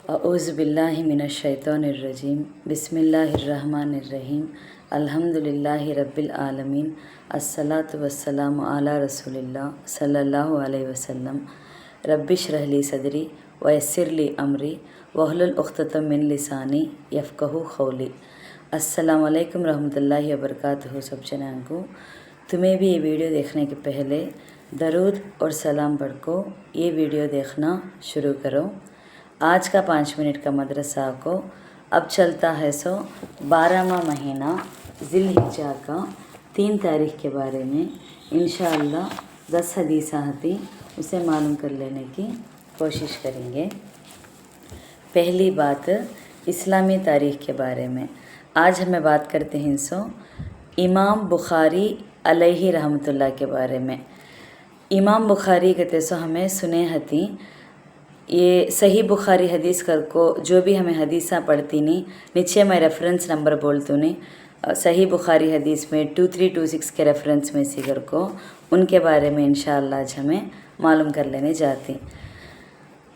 अऊज़ु बिल्लाहि मिनश्शैतानिर्रजीम बिस्मिल्लाहिर्रहमानिर्रहीम अल्हम्दुलिल्लाहि रब्बिल आलमीन अस्सलातु वस्सलामु अला रसूलिल्लाह सल्लल्लाहु अलैहि वसल्लम रब्बिश्रह ली सदरी वयस्सिर ली अमरी वहलुल उक़्दतम मिन लिसानी यफ़क़हू क़ौली। अस्सलामु अलैकुम रहमतुल्लाहि व बरकातुहू। सब जनां को तुम्हें भी ये वीडियो देखने के पहले दरूद और सलाम पढ़ को ये वीडियो देखना शुरू करो। आज का 5 मिनट का मदरसा को अब चलता है 12वां महीना ज़िलहिज्जा का 3 तारीख के बारे में इंशाअल्लाह 10 हदीस आती उसे मालूम कर लेने की कोशिश करेंगे। पहली बात इस्लामी तारीख़ के बारे में आज हमें बात करते हैं इमाम बुखारी अलैहि रहमतुल्लाह के बारे में। इमाम बुखारी कहते हमें सुने हती ये सही बुखारी हदीस कर को जो भी हमें हदीसा पढ़ती नहीं नीचे मैं रेफरेंस नंबर बोलती नहीं सही बुखारी हदीस में 2326 के रेफरेंस में सीगर को उनके बारे में इंशाअल्लाह आज हमें मालूम कर लेने जाती।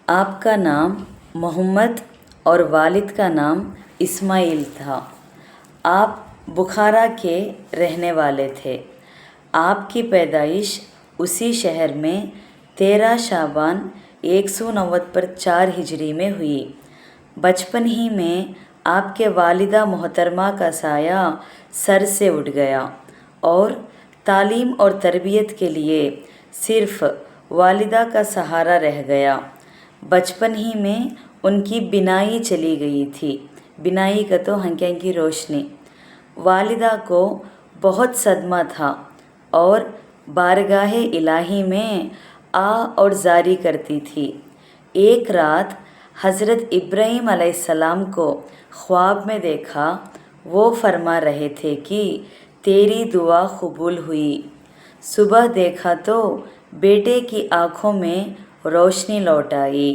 आपका नाम मोहम्मद और वालिद का नाम इस्माइल था। आप बुखारा के रहने वाले थे। आपकी पैदाइश उसी शहर में 13 शाबान 190 पर 4 हिजरी में हुई। बचपन ही में आपके वालिदा मोहतरमा का साया सर से उठ गया और तालीम और तरबियत के लिए सिर्फ़ वालिदा का सहारा रह गया। बचपन ही में उनकी बिनाई चली गई थी। बिनाई का तो हंकें की रोशनी। वालिदा को बहुत सदमा था और बारगाह इलाही में आ और जारी करती थी। एक रात हज़रत इब्राहीम अलैहिस्सलाम को ख्वाब में देखा। वो फरमा रहे थे कि तेरी दुआ कबूल हुई। सुबह देखा तो बेटे की आँखों में रोशनी लौट आई।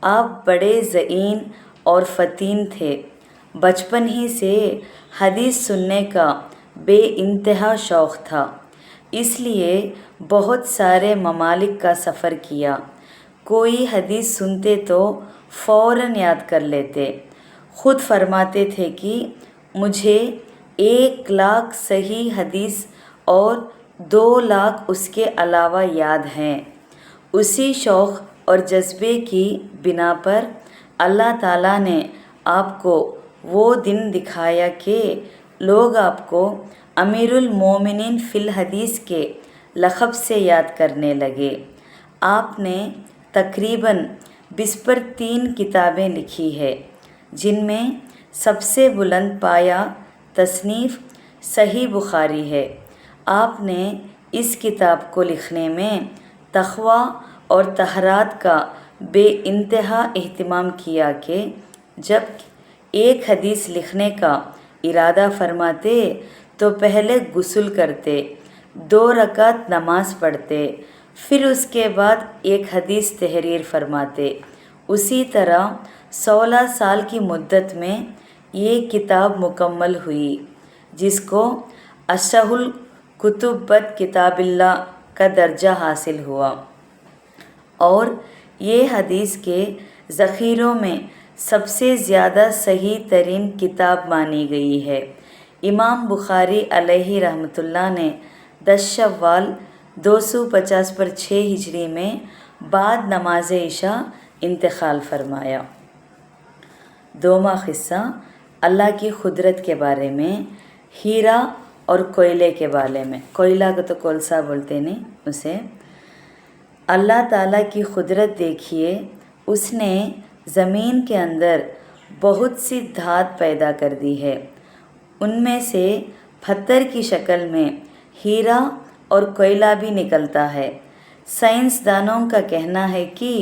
आप बड़े ज़ईन और फ़तीन थे। बचपन ही से हदीस सुनने का बेइंतहा शौक़ था, इसलिए बहुत सारे ममालिक का सफ़र किया। कोई हदीस सुनते तो फ़ौरन याद कर लेते। ख़ुद फरमाते थे कि मुझे 1 लाख सही हदीस और 2 लाख उसके अलावा याद हैं। उसी शौक़ और जज्बे की बिना पर अल्लाह ताला ने आपको वो दिन दिखाया कि लोग आपको अमीरुल मोमिनीन फ़िल हदीस के लक़ब से याद करने लगे। आपने तकरीबन 20 पर 3 किताबें लिखी है, जिनमें सबसे बुलंद पाया तसनीफ़ सही बुखारी है। आपने इस किताब को लिखने में तक़वा और तहरात का बेइंतहा एहतिमाम किया कि जब एक हदीस लिखने का इरादा फरमाते तो पहले गुस्ल करते, 2 रकात नमाज पढ़ते, फिर उसके बाद एक हदीस तहरीर फरमाते। उसी तरह 16 साल की मुद्दत में ये किताब मुकम्मल हुई, जिसको अशहुल कुतुब बद किताबिल्लाह का दर्जा हासिल हुआ और ये हदीस के ज़ख़ीरों में सबसे ज़्यादा सही तरीन किताब मानी गई है। इमाम बुखारी अलैहि रहमतुल्लाह ने 10 शव्वाल 250 पर 6 हिजरी में बाद नमाज इशा इंतकाल फरमाया। 2वां क़िस्सा अल्लाह की कुदरत के बारे में। हीरा और कोयले के बारे में। कोयला को तो कोलसा बोलते नहीं उसे। अल्लाह ताला की कुदरत देखिए, उसने ज़मीन के अंदर बहुत सी धात पैदा कर दी है। उनमें से पत्थर की शक्ल में हीरा और कोयला भी निकलता है। साइंसदानों का कहना है कि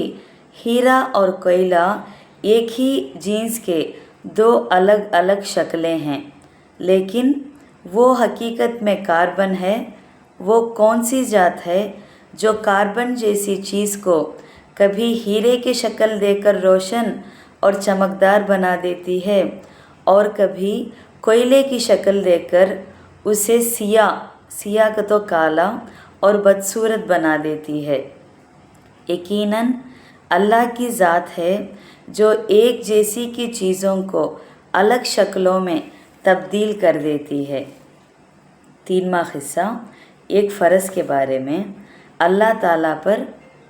हीरा और कोयला एक ही जीन्स के 2 अलग अलग शक्लें हैं, लेकिन वो हकीकत में कार्बन है। वो कौन सी जात है जो कार्बन जैसी चीज़ को कभी हीरे की शक्ल देकर रोशन और चमकदार बना देती है और कभी कोयले की शक्ल देकर उसे सिया का तो काला और बदसूरत बना देती है। यकीनन अल्लाह की ज़ात है جو ایک جیسی کی چیزوں کو الگ شکلوں میں تبدیل کر دیتی ہے۔ 3واں قصہ ایک فرض کے بارے میں، اللہ تعالیٰ پر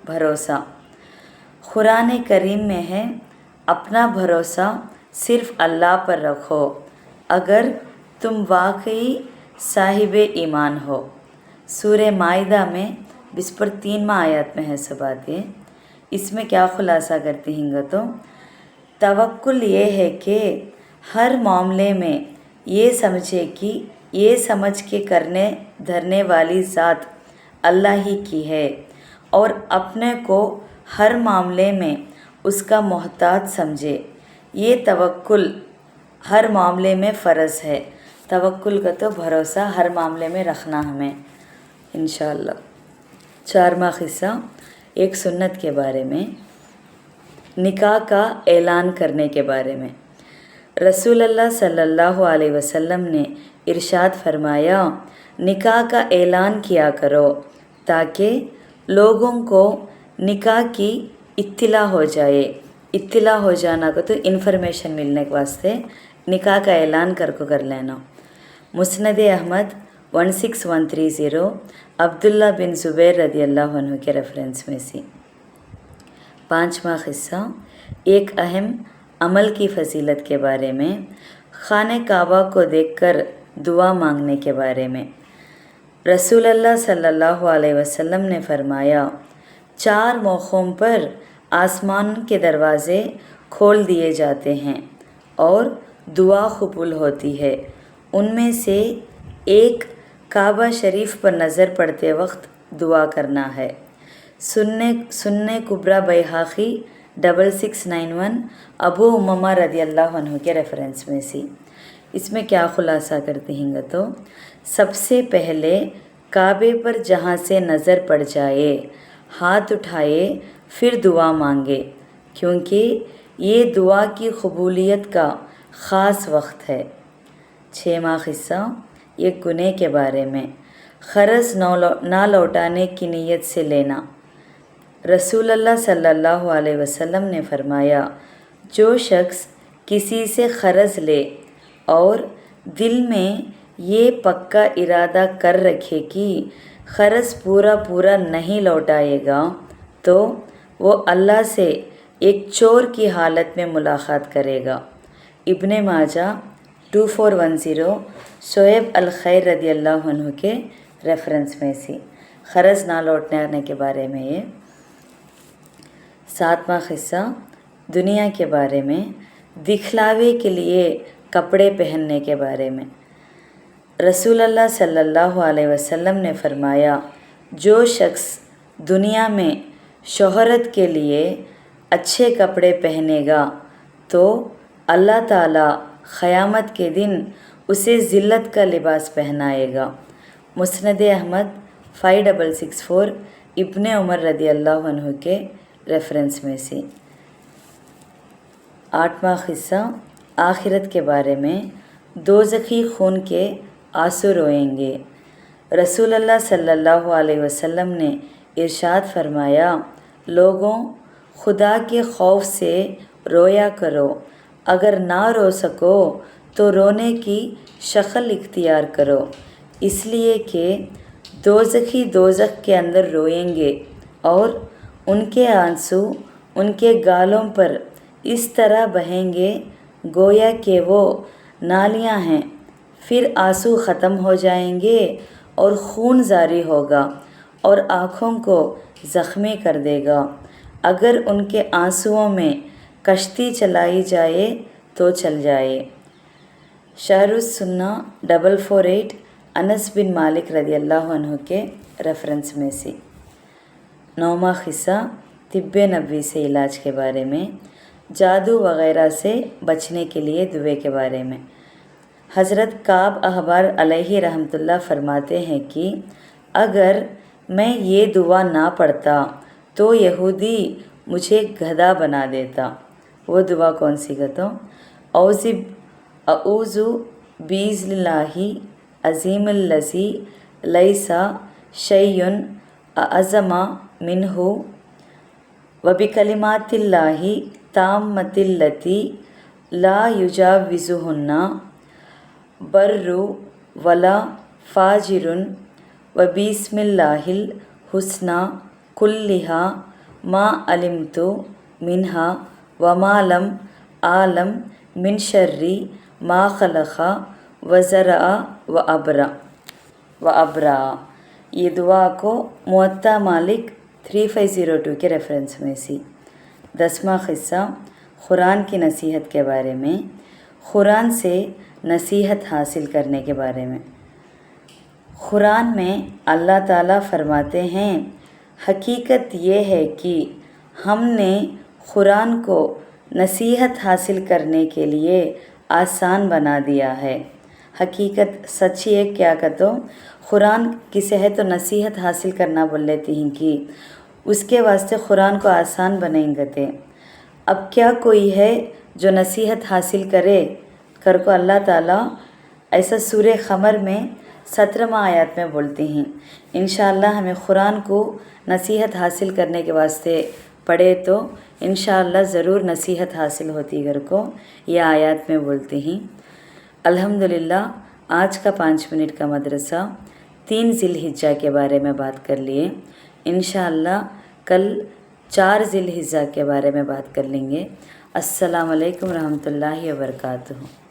بھروسہ۔ قرآن کریم میں ہے، اپنا بھروسہ صرف اللہ پر رکھو اگر تم واقعی صاحب ایمان ہو۔ سورہ مائدہ میں 23واں آیات میں ہے سب باتیں۔ اس میں کیا خلاصہ کرتی ہیں گا تو توکل یہ ہے کہ ہر معاملے میں یہ سمجھ کے کرنے دھرنے والی ذات اللہ ہی کی ہے، اور اپنے کو ہر معاملے میں اس کا محتاج سمجھے۔ یہ توکل ہر معاملے میں فرض ہے۔ توکل کا تو بھروسہ ہر معاملے میں رکھنا ہمیں انشاءاللہ۔ 4واں قصہ ایک سنت کے بارے میں، نکاح کا اعلان کرنے کے بارے میں۔ رسول اللہ صلی اللہ علیہ وسلم نے ارشاد فرمایا، نکاح کا اعلان کیا کرو تاکہ لوگوں کو نکاح کی اطلاع ہو جائے۔ اطلاع ہو جانا کو تو انفارمیشن ملنے کے واسطے نکاح کا اعلان کر لینا۔ مسند احمد 16130 عبداللہ بن زبیر رضی اللہ عنہ کے ریفرنس میں سے۔ 5واں قصہ ایک اہم عمل کی فضیلت کے بارے میں، خانہ کعبہ کو دیکھ کر دعا مانگنے کے بارے میں۔ رسول اللہ صلی اللہ علیہ وسلم نے فرمایا، 4 موقعوں پر آسمان کے دروازے کھول دیے جاتے ہیں اور دعا قبول ہوتی ہے۔ ان میں سے ایک کعبہ شریف پر نظر پڑتے وقت دعا کرنا ہے۔ سنن کبریٰ بیہقی 6691 ابو امامہ رضی اللہ عنہ کے ریفرنس میں سے۔ اس میں کیا خلاصہ کرتے ہیں گا تو سب سے پہلے کعبے پر جہاں سے نظر پڑ جائے ہاتھ اٹھائے، پھر دعا مانگے، کیونکہ یہ دعا کی قبولیت کا خاص وقت ہے۔ 6واں قصہ ایک گناہ کے بارے میں، قرض نہ لوٹانے کی نیت سے لینا۔ رسول اللہ صلی اللہ علیہ وسلم نے فرمایا، جو شخص کسی سے قرض لے اور دل میں یہ پکا ارادہ کر رکھے کہ قرض پورا نہیں لوٹائے گا تو وہ اللہ سے ایک چور کی حالت میں ملاقات کرے گا۔ ابن ماجہ 2410 شعیب الخیر رضی اللہ عنہ کے ریفرنس میں سے، قرض نہ لوٹنے کے بارے میں یہ۔ 7واں قصہ دنیا کے بارے میں، دکھلاوے کے لیے کپڑے پہننے کے بارے میں۔ رسول اللہ صلی اللہ علیہ وسلم نے فرمایا، جو شخص دنیا میں شہرت کے لیے اچھے کپڑے پہنے گا تو اللہ تعالیٰ قیامت کے دن اسے ذلت کا لباس پہنائے گا۔ مسند احمد 5664 ابن عمر رضی اللہ عنہ کے ریفرنس میں سے۔ 8واں قصہ آخرت کے بارے میں، دوزخی خون کے آنسو روئیں گے۔ رسول اللہ صلی اللہ علیہ وسلم نے ارشاد فرمایا، لوگوں خدا کے خوف سے رویا کرو، اگر نہ رو سکو تو رونے کی شکل اختیار کرو، اس لیے کہ دوزخی دوزخ کے اندر روئیں گے اور ان کے آنسو ان کے گالوں پر اس طرح بہیں گے گویا کہ وہ نالیاں ہیں، پھر آنسو ختم ہو جائیں گے اور خون جاری ہوگا اور آنکھوں کو زخمی کر دے گا۔ اگر ان کے آنسوؤں میں کشتی چلائی جائے تو چل جائے۔ شرح السنہ 448 انس بن مالک رضی اللہ عنہ کے ریفرنس میں سے۔ 9واں قصہ طب نبوی سے علاج کے بارے میں، جادو وغیرہ سے بچنے کے لیے دعا کے بارے میں۔ حضرت کعب احبار علیہ رحمۃ اللہ فرماتے ہیں کہ اگر میں یہ دعا نہ پڑھتا تو یہودی مجھے گدھا بنا دیتا۔ وہ دعا کون سی گا؟ اعوذ باذن اللہ عظیم الذی لیس شیء اعظم منہ وبکلمات اللہ ताम्मतिल्लती ला युजाविजुहुन्ना बर्रु वला फाजिरुन व बिस्मिल्लाहिल हुस्ना कुल्लिहा मा अलिम्तु मिन्हा व मा लम आलम मिन शर्री मा खलqa व ज़रा व अबरा। ये दुआ को मुअत्ता मालिक 3502 के रेफरेंस में सी। 10वां क़िस्सा क़ुरान की नसीहत के बारे में, क़ुरान से नसीहत हासिल करने के बारे में। क़ुरान में अल्लाह ताला फरमाते हैं, हकीकत ये है कि हमने क़ुरान को नसीहत हासिल करने के लिए आसान बना दिया है। हकीकत सच्ची है क्या कहते हो, क़ुरान किसे है तो नसीहत हासिल करना बोल लेती हैं कि उसके वास्ते क़ुरान को आसान बनेंगे थे। अब क्या कोई है जो नसीहत हासिल करे कर को अल्लाह ताला ऐसा सूरह क़मर में 17वां आयत में बोलते हैं। इंशाअल्लाह हमें क़ुरान को नसीहत हासिल करने के वास्ते पढ़े तो इंशाअल्लाह ज़रूर नसीहत हासिल होती घर को, यह आयत में बोलते हैं। अल्हम्दुलिल्लाह आज का 5 मिनट का मदरसा 3 ज़िलहिज्जा के बारे में बात कर लिए। इंशाअल्लाह कल 4 ज़िलहिज्जा के बारे में बात कर लेंगे। अस्सलामु अलैकुम रहमतुल्लाहि व बरकातुहू।